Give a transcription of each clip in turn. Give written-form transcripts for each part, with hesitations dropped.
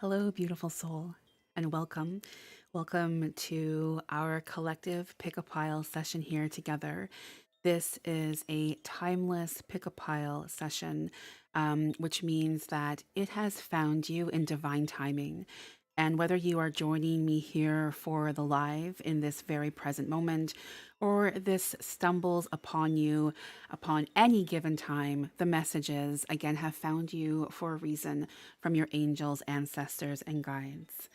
Hello, beautiful soul, and welcome. Welcome to our collective pick a pile session here together. This is a timeless pick a pile session, which means that it has found you in divine timing. And whether you are joining me here for the live in this very present moment, or this stumbles upon you upon any given time, the messages again have found you for a reason from your angels, ancestors, and guides.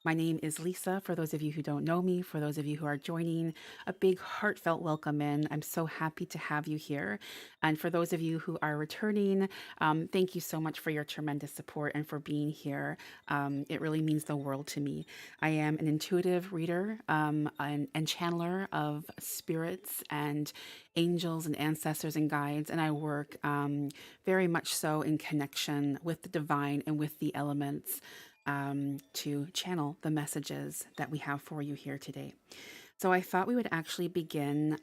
My name is Lisa. For those of you who don't know me, for those of you who are joining, a big heartfelt welcome in. I'm so happy to have you here. And for those of you who are returning, thank you so much for your tremendous support and for being here. It really means the world to me. I am an intuitive reader and channeler of spirits and angels and ancestors and guides, and I work very much so in connection with the divine and with the elements to channel the messages that we have for you here today. So I thought we would actually begin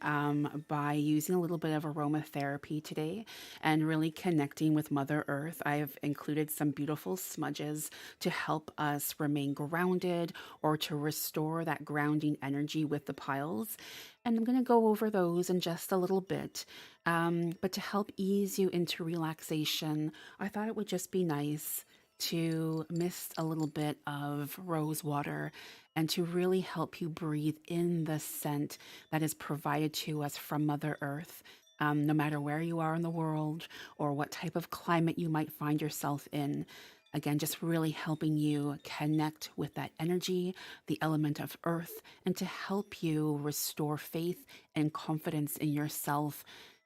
by using a little bit of aromatherapy today and really connecting with Mother Earth. I've included some beautiful smudges to help us remain grounded or to restore that grounding energy with the piles. And I'm going to go over those in just a little bit. But to help ease you into relaxation, I thought it would just be nice to mist a little bit of rose water and to really help you breathe in the scent that is provided to us from Mother Earth. No matter where you are in the world or what type of climate you might find yourself in. Again, just really helping you connect with that energy, the element of earth, and to help you restore faith and confidence in yourself,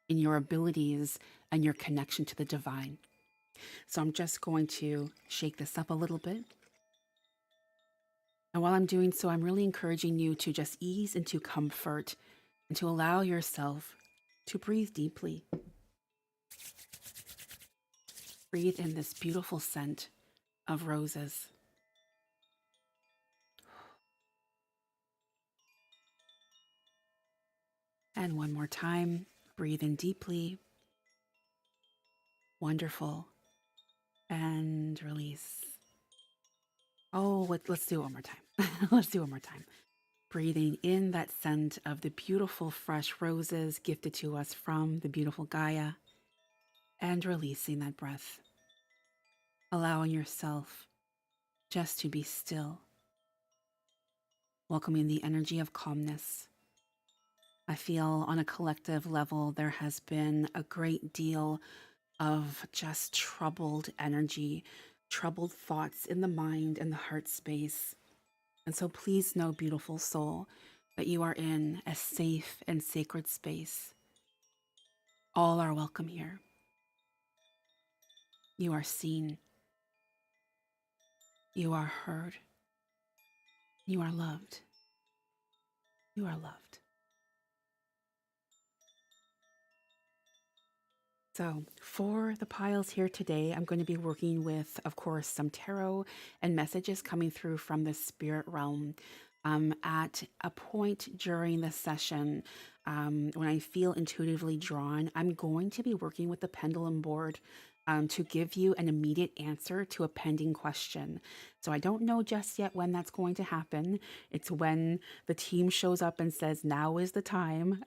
in your abilities, and your connection to the divine. So I'm just going to shake this up a little bit. And while I'm doing so, I'm really encouraging you to just ease into comfort and to allow yourself to breathe deeply. Breathe in this beautiful scent of roses. And one more time, breathe in deeply. Wonderful. And release. Oh, let's do it one more time. Let's do it one more time. Breathing in that scent of the beautiful fresh roses gifted to us from the beautiful Gaia, and releasing that breath. Allowing yourself just to be still, welcoming the energy of calmness. I feel on a collective level there has been a great deal of just troubled energy, troubled thoughts in the mind and the heart space. And so please know, beautiful soul, that you are in a safe and sacred space. All are welcome here. You are seen. You are heard. You are loved. You are loved. So for the piles here today, I'm going to be working with, of course, some tarot and messages coming through from the spirit realm. At a point during the session, when I feel intuitively drawn, I'm going to be working with the pendulum board to give you an immediate answer to a pending question. So I don't know just yet when that's going to happen. It's when the team shows up and says, now is the time.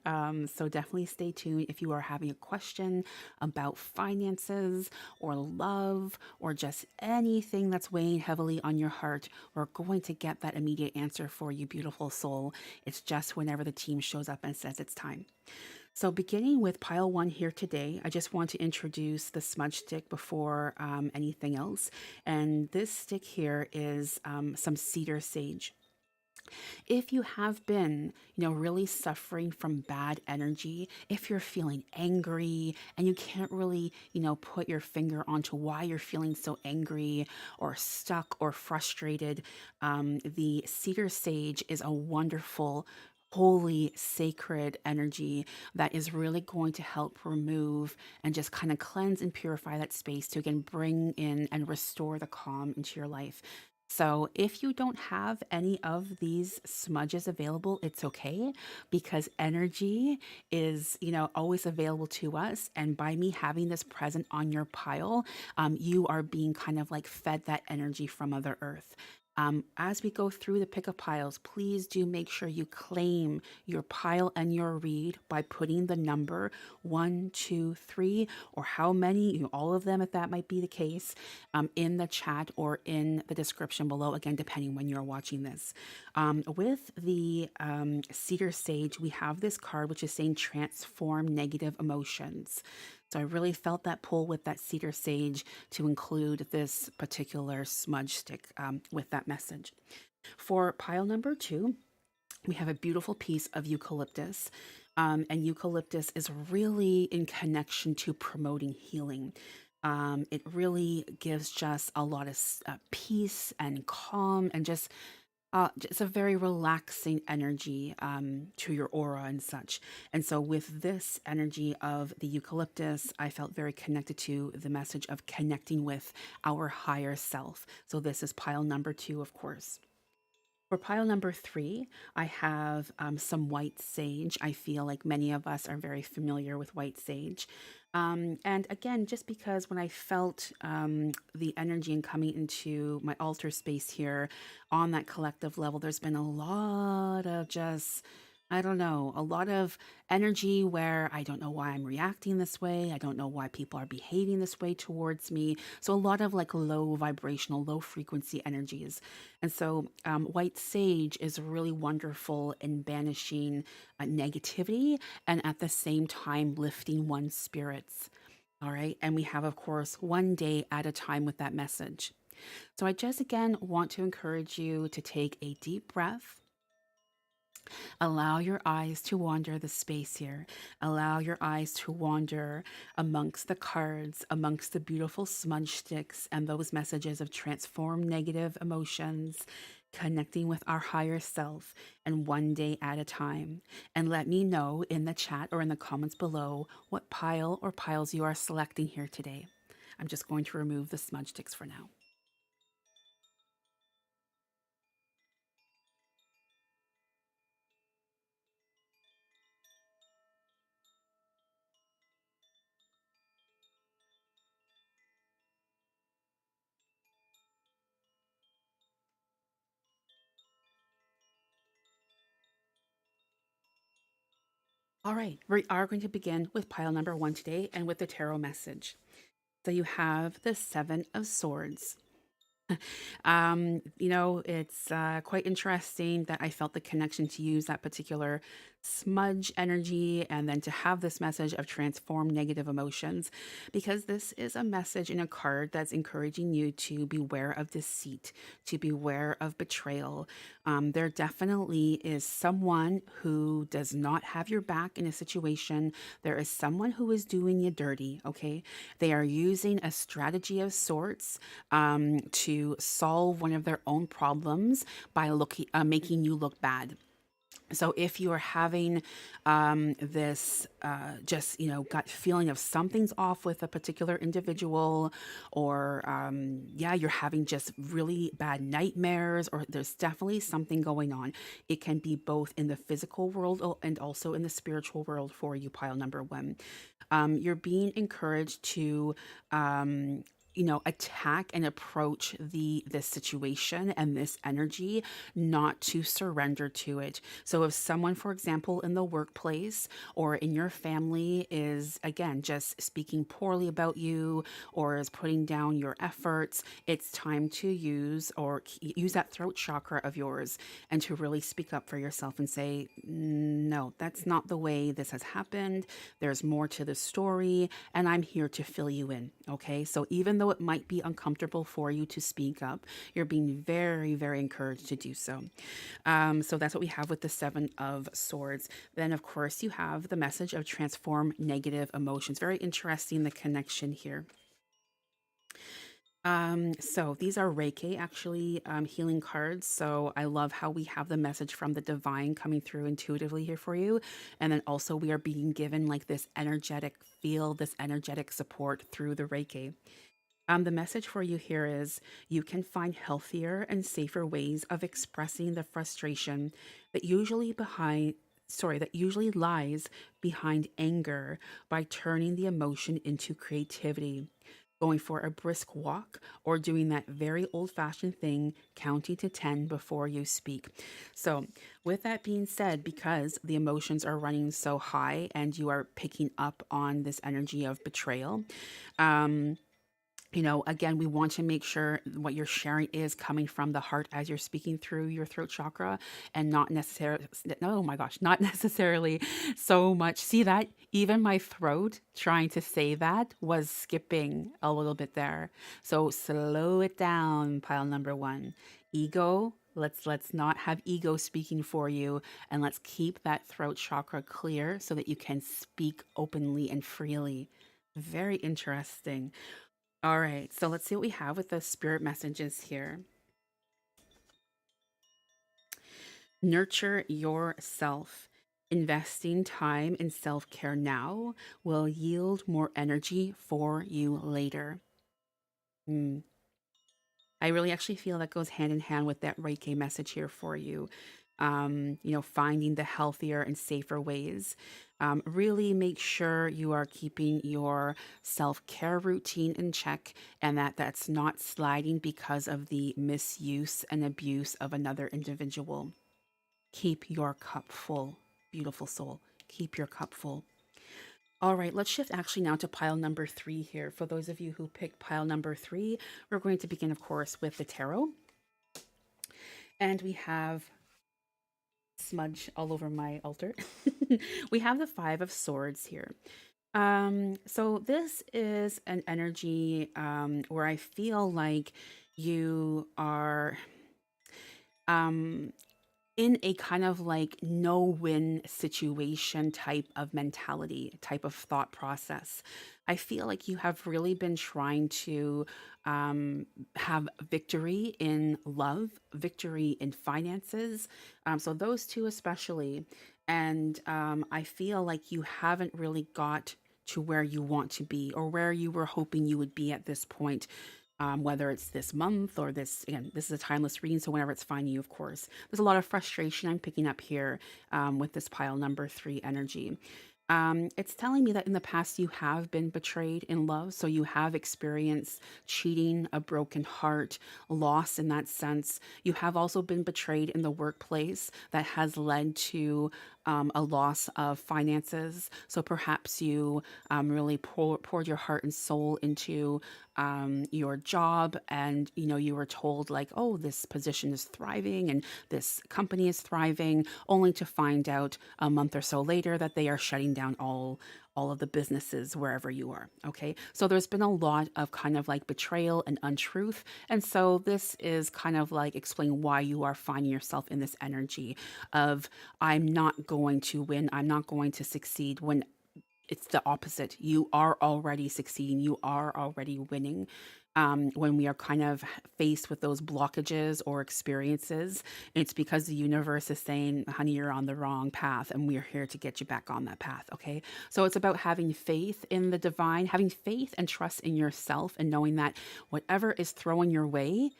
So definitely stay tuned if you are having a question about finances or love or just anything that's weighing heavily on your heart. We're going to get that immediate answer for you, beautiful soul. It's just whenever the team shows up and says it's time. So beginning with pile one here today, I just want to introduce the smudge stick before anything else. And this stick here is some cedar sage. If you have been, really suffering from bad energy, if you're feeling angry and you can't really, put your finger onto why you're feeling so angry or stuck or frustrated, the cedar sage is a wonderful, holy, sacred energy that is really going to help remove and just kind of cleanse and purify that space to again bring in and restore the calm into your life. So if you don't have any of these smudges available, it's okay because energy is, always available to us. And by me having this present on your pile, you are being kind of like fed that energy from Mother Earth. As we go through the pick of piles, please do make sure you claim your pile and your read by putting the number 1, 2, 3, or how many, all of them, if that might be the case, in the chat or in the description below, again, depending when you're watching this. With the Cedar Sage, we have this card which is saying transform negative emotions. So I really felt that pull with that Cedar Sage to include this particular smudge stick with that message. For pile number 2, we have a beautiful piece of eucalyptus. And eucalyptus is really in connection to promoting healing. It really gives just a lot of peace and calm and just a very relaxing energy to your aura and such. And so, with this energy of the eucalyptus, I felt very connected to the message of connecting with our higher self. So, this is pile number 2, of course. For pile number 3, I have some white sage. I feel like many of us are very familiar with white sage. And again, just because when I felt the energy and coming into my altar space here on that collective level, there's been a lot of just, I don't know, a lot of energy where I don't know why I'm reacting this way. I don't know why people are behaving this way towards me. So, a lot of like low vibrational, low frequency energies. And so, white sage is really wonderful in banishing negativity and at the same time lifting one's spirits. All right. And we have, of course, one day at a time with that message. So, I just again want to encourage you to take a deep breath. Allow your eyes to wander the space here. Allow your eyes to wander amongst the cards, amongst the beautiful smudge sticks, and those messages of transform negative emotions, connecting with our higher self, and one day at a time. And let me know in the chat or in the comments below what pile or piles you are selecting here today. I'm just going to remove the smudge sticks for now. All right, we are going to begin with pile number 1 today and with the tarot message. So you have the Seven of Swords. It's quite interesting that I felt the connection to use that particular smudge energy and then to have this message of transform negative emotions, because this is a message in a card that's encouraging you to beware of deceit, to beware of betrayal. There definitely is someone who does not have your back in a situation. There is someone who is doing you dirty, okay? They are using a strategy of sorts to solve one of their own problems by making you look bad. So if you are having this just gut feeling of something's off with a particular individual, or you're having just really bad nightmares, or there's definitely something going on. It can be both in the physical world and also in the spiritual world for you, pile number 1. You're being encouraged to attack and approach this situation and this energy, not to surrender to it. So if someone, for example, in the workplace or in your family is, again, just speaking poorly about you or is putting down your efforts, it's time to use that throat chakra of yours and to really speak up for yourself and say, no, that's not the way this has happened. There's more to the story, and I'm here to fill you in. Okay. So even though it might be uncomfortable for you to speak up, you're being very, very encouraged to do so. So that's what we have with the Seven of Swords. Then, of course, you have the message of transform negative emotions. Very interesting, the connection here. So these are Reiki, actually, healing cards. So I love how we have the message from the divine coming through intuitively here for you. And then also we are being given like this energetic feel, this energetic support through the Reiki. The message for you here is you can find healthier and safer ways of expressing the frustration that usually lies behind anger by turning the emotion into creativity. Going for a brisk walk or doing that very old fashioned thing, counting to 10 before you speak. So, with that being said, because the emotions are running so high and you are picking up on this energy of betrayal, um, again, we want to make sure what you're sharing is coming from the heart as you're speaking through your throat chakra and not necessarily, no, oh my gosh, not necessarily so much. See that? Even my throat trying to say that was skipping a little bit there. So slow it down, pile number one. Ego. Let's not have ego speaking for you, and let's keep that throat chakra clear so that you can speak openly and freely. Very interesting. All right, so let's see what we have with the spirit messages here. Nurture yourself. Investing time in self care now will yield more energy for you later. Hmm. I really actually feel that goes hand in hand with that Reiki message here for you. Finding the healthier and safer ways. Really make sure you are keeping your self care routine in check and that that's not sliding because of the misuse and abuse of another individual. Keep your cup full, beautiful soul. Keep your cup full. All right, let's shift actually now to pile number three here. For those of you who picked pile number three, we're going to begin, of course, with the tarot. And we have smudge all over my altar. We have the Five of Swords here. So this is an energy where I feel like you are um in a kind of like no win situation type of mentality, type of thought process. I feel like you have really been trying to have victory in love, victory in finances. So, those two especially. And I feel like you haven't really got to where you want to be or where you were hoping you would be at this point, whether it's this month or this, again, this is a timeless reading, so whenever it's finding you, of course. There's a lot of frustration I'm picking up here with this pile number three energy. It's telling me that in the past you have been betrayed in love. So you have experienced cheating, a broken heart, loss in that sense. You have also been betrayed in the workplace that has led to a loss of finances. So perhaps you really poured your heart and soul into your job, and you were told like, oh, this position is thriving and this company is thriving, only to find out a month or so later that they are shutting down all of the businesses wherever you are. Okay, so there's been a lot of kind of like betrayal and untruth, and so this is kind of like explaining why you are finding yourself in this energy of, I'm not going to win, I'm not going to succeed, when it's the opposite. You are already succeeding, you are already winning. When we are kind of faced with those blockages or experiences, it's because the universe is saying, honey, you're on the wrong path, and we're here to get you back on that path. Okay. So it's about having faith in the divine, having faith and trust in yourself, and knowing that whatever is thrown your way,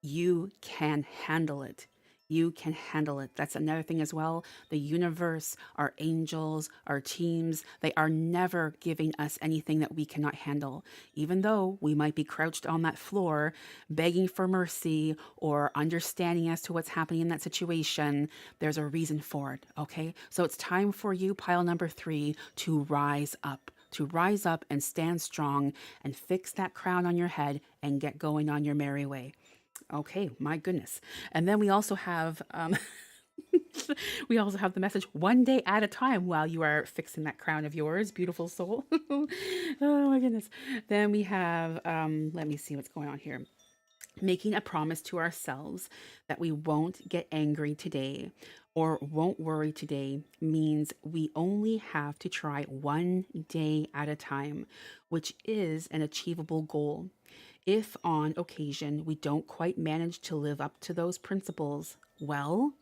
you can handle it. You can handle it. That's another thing as well. The universe, our angels, our teams, they are never giving us anything that we cannot handle. Even though we might be crouched on that floor, begging for mercy or understanding as to what's happening in that situation, there's a reason for it. Okay. So it's time for you, pile number three, to rise up. To rise up and stand strong and fix that crown on your head and get going on your merry way. Okay, my goodness. And then we also have we also have the message, one day at a time while you are fixing that crown of yours, beautiful soul. Oh my goodness. Then we have let me see what's going on here. Making a promise to ourselves that we won't get angry today or won't worry today means we only have to try one day at a time, which is an achievable goal. If on occasion we don't quite manage to live up to those principles, well,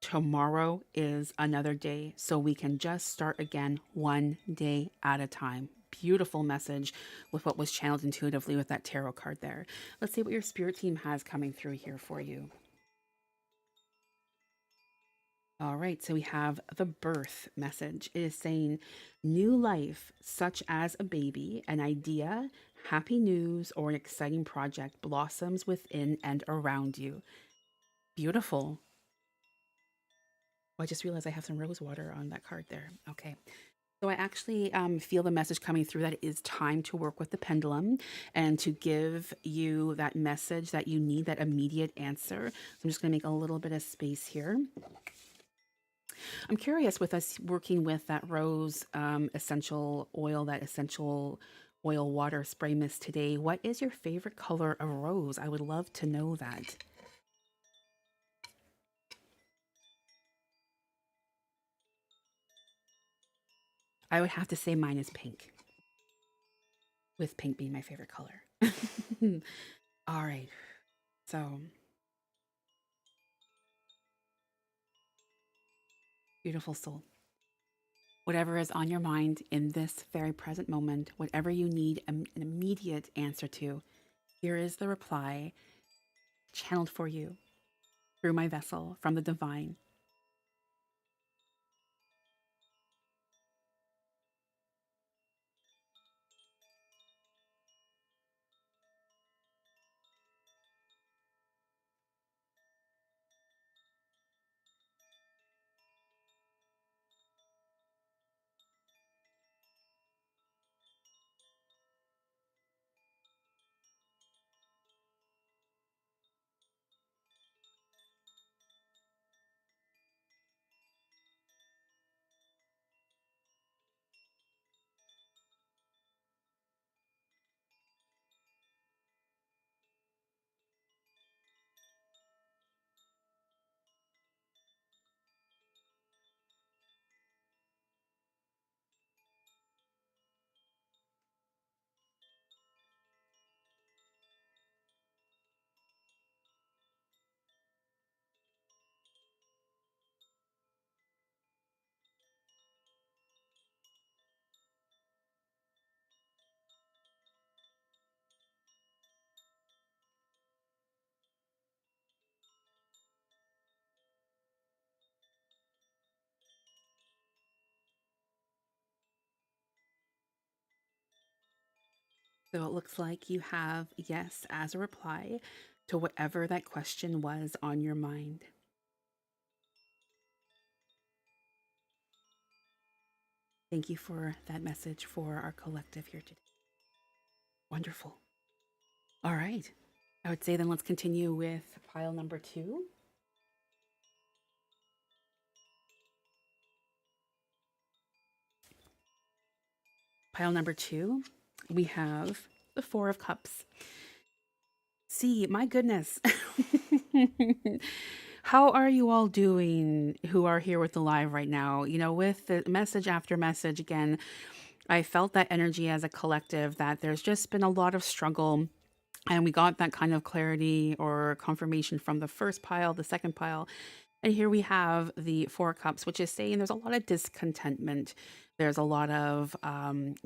tomorrow is another day, so we can just start again one day at a time. beautiful message with what was channeled intuitively with that tarot card there. Let's see what your spirit team has coming through here for you. All right, so we have the birth message. It is saying new life, such as a baby, an idea, happy news, or an exciting project blossoms within and around you. Beautiful. Oh, I just realized I have some rose water on that card there. Okay. So I actually feel the message coming through that it is time to work with the pendulum and to give you that message that you need, that immediate answer. So I'm just going to make a little bit of space here. I'm curious, with us working with that rose essential oil, that essential oil water spray mist today, what is your favorite color of rose? I would love to know that. I would have to say mine is pink, with pink being my favorite color. All right. So, beautiful soul. Whatever is on your mind in this very present moment, whatever you need an immediate answer to, here is the reply channeled for you through my vessel from the divine. So it looks like you have yes as a reply to whatever that question was on your mind. Thank you for that message for our collective here today. Wonderful. All right. I would say then let's continue with pile number 2. Pile number 2, we have the 4 of Cups. See, my goodness. How are you all doing who are here with the live right now? You know, with the message after message, again, I felt that energy as a collective that there's just been a lot of struggle. And we got that kind of clarity or confirmation from the first pile, the second pile. And here we have the 4 Cups, which is saying there's a lot of discontentment. There's a lot of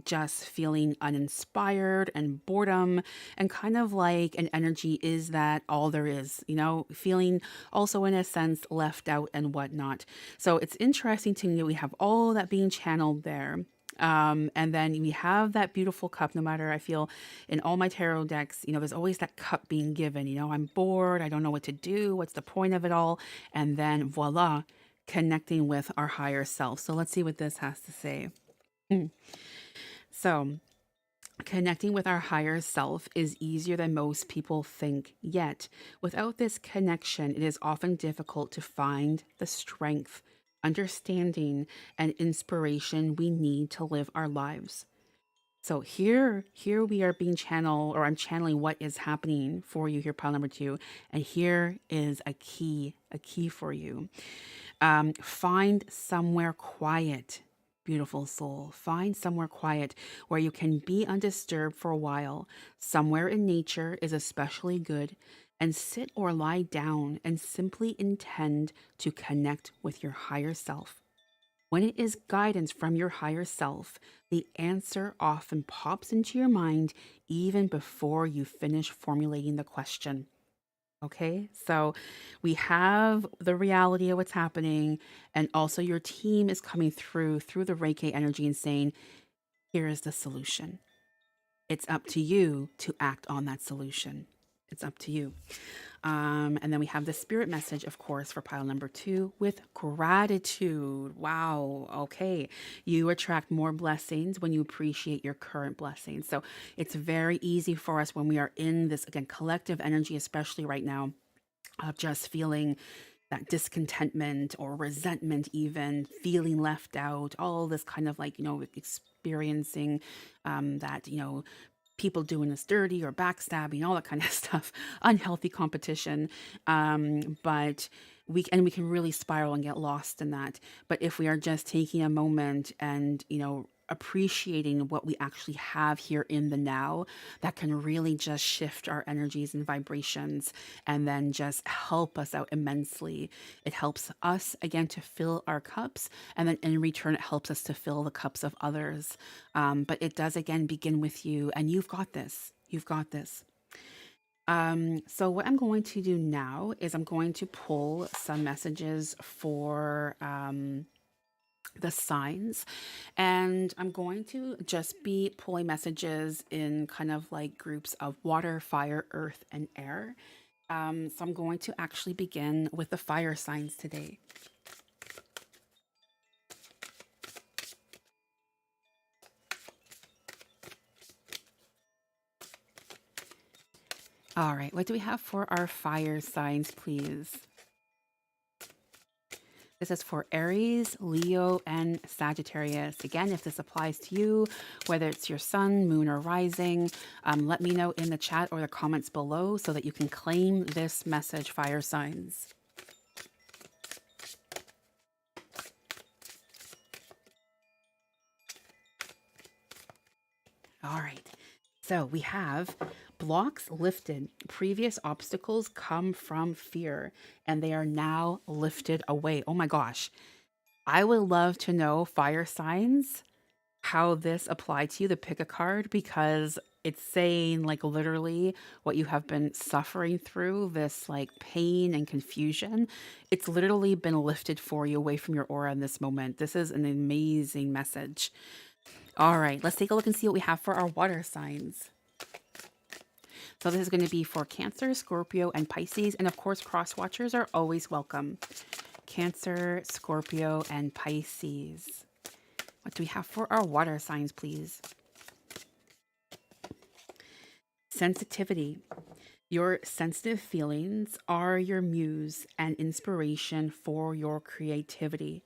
just feeling uninspired and boredom, and kind of like an energy is that all there is, you know, feeling also in a sense left out and whatnot. So it's interesting to me that we have all that being channeled there. And then we have that beautiful cup, no matter I feel in all my tarot decks, you know, there's always that cup being given, you know, I'm bored. I don't know what to do. What's the point of it all? And then voila, connecting with our higher self. So let's see what this has to say. So, connecting with our higher self is easier than most people think, yet, without this connection, it is often difficult to find the strength, understanding, and inspiration we need to live our lives. So here we are being channeled, or I'm channeling what is happening for you here, pile number 2. And here is a key for you. Find somewhere quiet, beautiful soul. Find somewhere quiet where you can be undisturbed for a while. Somewhere in nature is especially good. And sit or lie down and simply intend to connect with your higher self. When it is guidance from your higher self, the answer often pops into your mind even before you finish formulating the question. Okay, so we have the reality of what's happening, and also your team is coming through the Reiki energy and saying, here is the solution. It's up to you to act on that solution. It's up to you. And then we have the spirit message, of course, for pile number 2 with gratitude. Wow. Okay. You attract more blessings when you appreciate your current blessings. So it's very easy for us when we are in this, again, collective energy, especially right now, of just feeling that discontentment or resentment, even feeling left out, all this kind of like, experiencing that, people doing us dirty or backstabbing, all that kind of stuff, unhealthy competition. But we can really spiral and get lost in that. But if we are just taking a moment and, appreciating what we actually have here in the now, that can really just shift our energies and vibrations and then just help us out immensely. It helps us again to fill our cups, and then in return, it helps us to fill the cups of others. But it does again begin with you, and you've got this. You've got this. So what I'm going to do now is I'm going to pull some messages for the signs, and I'm going to just be pulling messages in kind of like groups of water, fire, earth, and air. So I'm going to actually begin with the fire signs today. All right, what do we have for our fire signs, please? This is for Aries, Leo, and Sagittarius. Again, if this applies to you, whether it's your sun, moon, or rising, let me know in the chat or the comments below so that you can claim this message, fire signs. All right. So we have blocks lifted. Previous obstacles come from fear and they are now lifted away. Oh my gosh. I would love to know, fire signs, how this applied to you, to pick a card, because it's saying like literally what you have been suffering through, this like pain and confusion. It's literally been lifted for you away from your aura in this moment. This is an amazing message. All right, let's take a look and see what we have for our water signs. So this is going to be for Cancer, Scorpio, and Pisces. And of course, cross watchers are always welcome. Cancer, Scorpio, and Pisces. What do we have for our water signs, please? Sensitivity. Your sensitive feelings are your muse and inspiration for your creativity.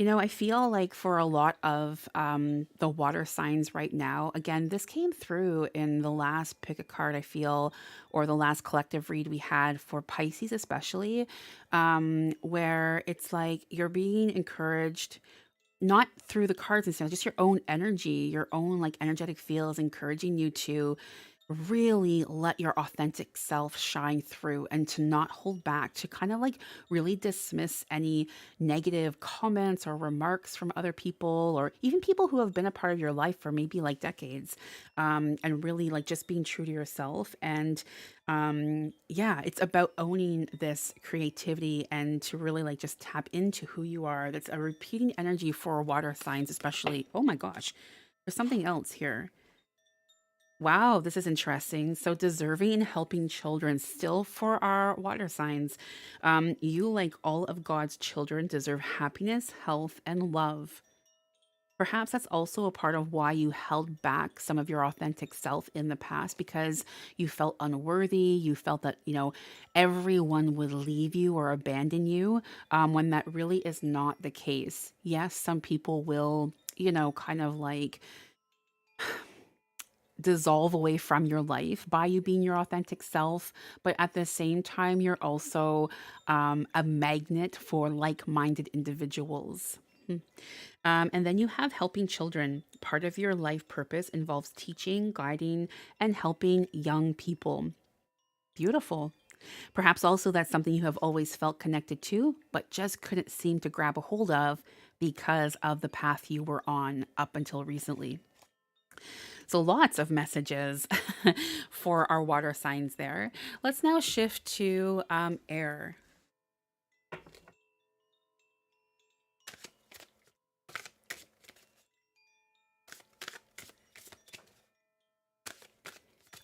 I feel like for a lot of the water signs right now, again, this came through in the last pick a card, I feel, or the last collective read we had for Pisces, especially, where it's like you're being encouraged, not through the cards and stuff, just your own energy, your own like energetic fields encouraging you to really let your authentic self shine through and to not hold back, to kind of like really dismiss any negative comments or remarks from other people or even people who have been a part of your life for maybe like decades, and really like just being true to yourself. And yeah, it's about owning this creativity and to really like just tap into who you are. That's a repeating energy for water signs, especially. Oh my gosh, there's something else here. Wow, this is interesting. So, deserving and helping children, still for our water signs. You, like all of God's children, deserve happiness, health, and love. Perhaps that's also a part of why you held back some of your authentic self in the past, because you felt unworthy. You felt that, everyone would leave you or abandon you, when that really is not the case. Yes, some people will, kind of like dissolve away from your life by you being your authentic self. But at the same time, you're also a magnet for like minded individuals. Hmm. And then you have helping children. Part of your life purpose involves teaching, guiding, and helping young people. Beautiful. Perhaps also that's something you have always felt connected to, but just couldn't seem to grab a hold of because of the path you were on up until recently. So lots of messages for our water signs there. Let's now shift to air.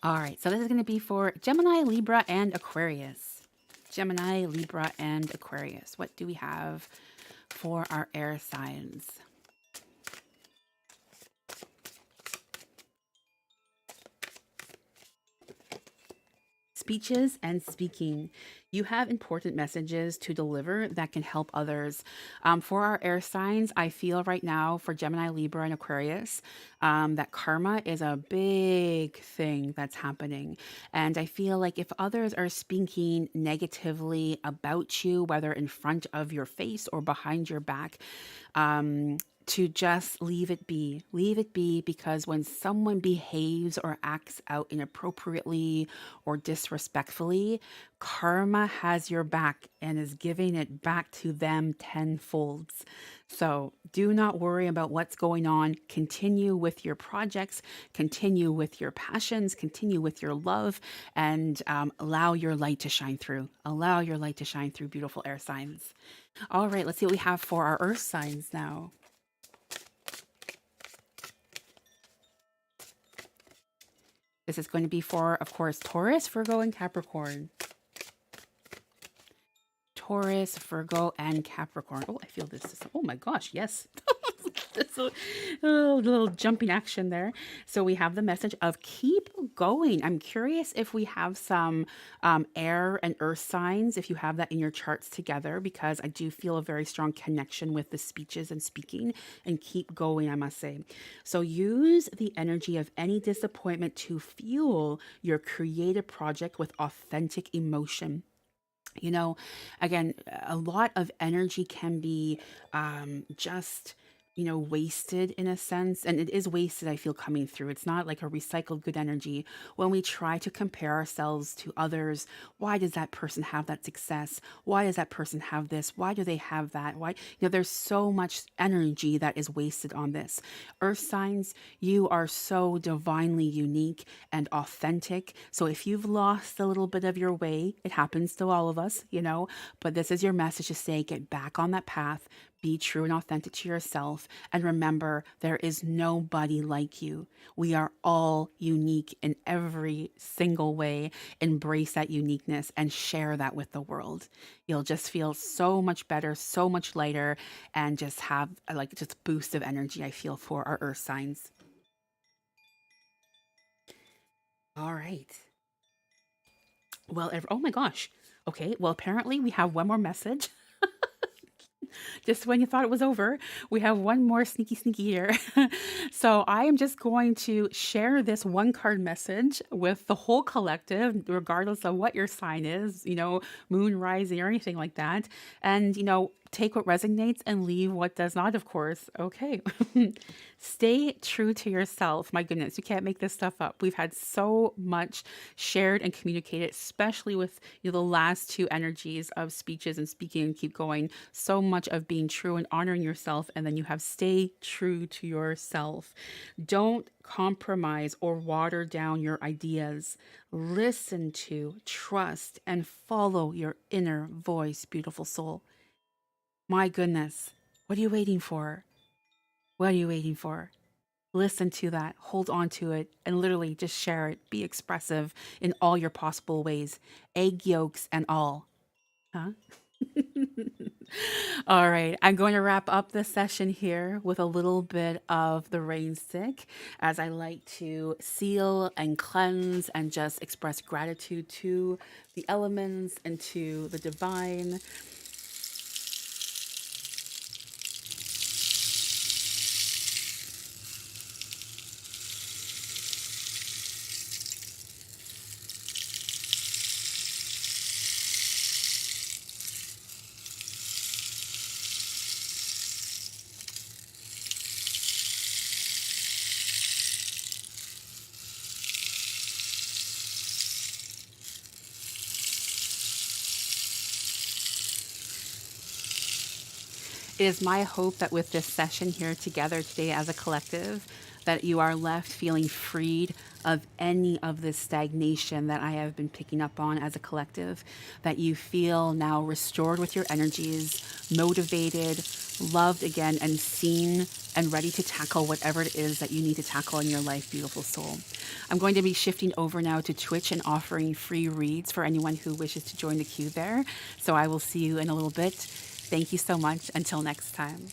All right, so this is going to be for Gemini, Libra, and Aquarius. Gemini, Libra, and Aquarius. What do we have for our air signs? Speeches and speaking. You have important messages to deliver that can help others. For our air signs, I feel right now for Gemini, Libra, and Aquarius that karma is a big thing that's happening. And I feel like if others are speaking negatively about you, whether in front of your face or behind your back, to just leave it be. Leave it be, because when someone behaves or acts out inappropriately or disrespectfully, karma has your back and is giving it back to them tenfold. So do not worry about what's going on. Continue with your projects, continue with your passions, continue with your love, and allow your light to shine through. Allow your light to shine through, beautiful air signs. All right, let's see what we have for our earth signs now. This is going to be for, of course, Taurus, Virgo, and Capricorn. Taurus, Virgo, and Capricorn. Oh, I feel this. Oh my gosh, yes. That's a little jumping action there. So we have the message of keep going. I'm curious if we have some air and earth signs, if you have that in your charts together, because I do feel a very strong connection with the speeches and speaking, and keep going, I must say. So use the energy of any disappointment to fuel your creative project with authentic emotion. You know, again, a lot of energy can be just, wasted in a sense. And it is wasted, I feel, coming through. It's not like a recycled good energy. When we try to compare ourselves to others, why does that person have that success? Why does that person have this? Why do they have that? Why, there's so much energy that is wasted on this. Earth signs, you are so divinely unique and authentic. So if you've lost a little bit of your way, it happens to all of us, but this is your message to say, get back on that path, be true and authentic to yourself, and remember, there is nobody like you. We are all unique in every single way. Embrace that uniqueness and share that with the world. You'll just feel so much better, so much lighter, and just have just boost of energy, I feel, for our earth signs. All right. Well, oh my gosh. Okay, well, apparently we have one more message. Just when you thought it was over, we have one more sneaky here. So I am just going to share this one card message with the whole collective, regardless of what your sign is, moon rising or anything like that. And, take what resonates and leave what does not, of course. Okay. Stay true to yourself. My goodness, you can't make this stuff up. We've had so much shared and communicated, especially with the last two energies of speeches and speaking and keep going. So much of being true and honoring yourself. And then you have stay true to yourself. Don't compromise or water down your ideas. Listen to, trust, and follow your inner voice, beautiful soul. My goodness, what are you waiting for? What are you waiting for? Listen to that, hold on to it, and literally just share it. Be expressive in all your possible ways, egg yolks and all. Huh? All right, I'm going to wrap up this session here with a little bit of the rain stick, as I like to seal and cleanse and just express gratitude to the elements and to the divine. It is my hope that with this session here together today as a collective, that you are left feeling freed of any of this stagnation that I have been picking up on as a collective, that you feel now restored with your energies, motivated, loved again, and seen and ready to tackle whatever it is that you need to tackle in your life, beautiful soul. I'm going to be shifting over now to Twitch and offering free reads for anyone who wishes to join the queue there. So I will see you in a little bit. Thank you so much. Until next time.